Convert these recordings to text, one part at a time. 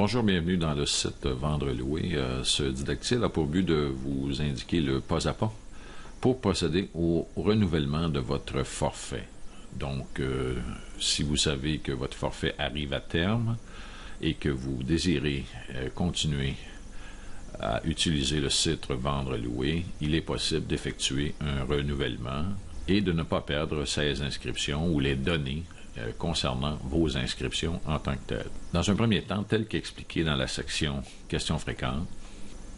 Bonjour, bienvenue dans le site Vendre Louer. Ce didactile a pour but de vous indiquer le pas à pas pour procéder au renouvellement de votre forfait. Donc, si vous savez que votre forfait arrive à terme et que vous désirez continuer à utiliser le site Vendre Louer, il est possible d'effectuer un renouvellement et de ne pas perdre ces inscriptions ou les données concernant vos inscriptions en tant que telles. Dans un premier temps, tel qu'expliqué dans la section questions fréquentes,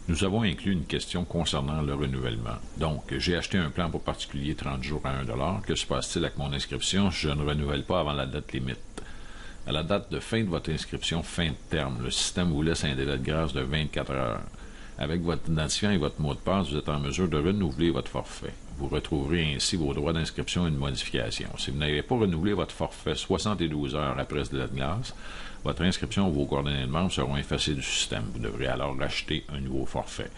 nous avons inclus une question concernant le renouvellement. Donc, j'ai acheté un plan pour particulier 30 jours à 1 $. Que se passe-t-il avec mon inscription? Je ne renouvelle pas avant la date limite. À la date de fin de votre inscription, fin de terme, le système vous laisse un délai de grâce de 24 heures. Avec votre identifiant et votre mot de passe, vous êtes en mesure de renouveler votre forfait. Vous retrouverez ainsi vos droits d'inscription et de modification. Si vous n'avez pas renouvelé votre forfait 72 heures après ce délai de grâce, votre inscription ou vos coordonnées de membre seront effacées du système. Vous devrez alors racheter un nouveau forfait.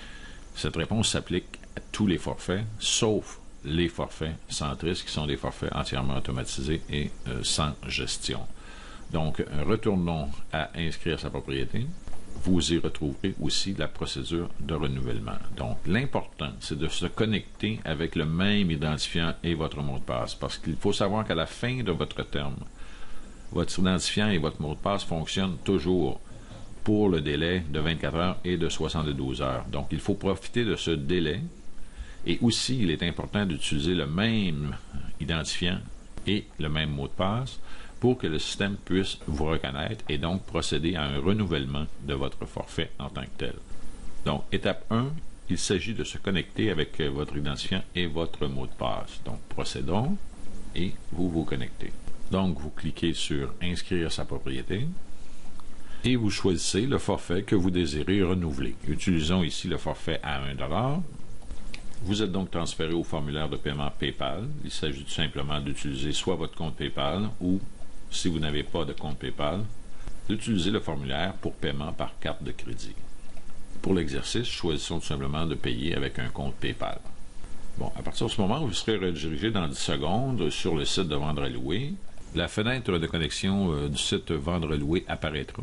Cette réponse s'applique à tous les forfaits, sauf les forfaits centristes, qui sont des forfaits entièrement automatisés et sans gestion. Donc, retournons à inscrire sa propriété. Vous y retrouverez aussi la procédure de renouvellement. Donc, l'important, c'est de se connecter avec le même identifiant et votre mot de passe, parce qu'il faut savoir qu'à la fin de votre terme, votre identifiant et votre mot de passe fonctionnent toujours pour le délai de 24 heures et de 72 heures. Donc, il faut profiter de ce délai. Et aussi, il est important d'utiliser le même identifiant et le même mot de passe pour que le système puisse vous reconnaître et donc procéder à un renouvellement de votre forfait en tant que tel. Donc, étape 1, il s'agit de se connecter avec votre identifiant et votre mot de passe. Donc, procédons et vous vous connectez. Donc, vous cliquez sur « Inscrire sa propriété » et vous choisissez le forfait que vous désirez renouveler. Utilisons ici le forfait à 1 $. Vous êtes donc transféré au formulaire de paiement PayPal. Il s'agit tout simplement d'utiliser soit votre compte PayPal ou, si vous n'avez pas de compte PayPal, d'utiliser le formulaire pour paiement par carte de crédit. Pour l'exercice, choisissons tout simplement de payer avec un compte PayPal. Bon, à partir de ce moment, vous serez redirigé dans 10 secondes sur le site de Vendre à louer. La fenêtre de connexion du site Vendre à louer apparaîtra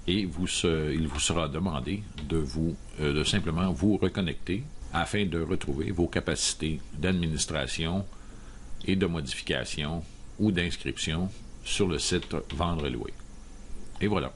et il vous sera demandé de simplement vous reconnecter afin de retrouver vos capacités d'administration et de modification ou d'inscription sur le site Vendre Louer. Et voilà.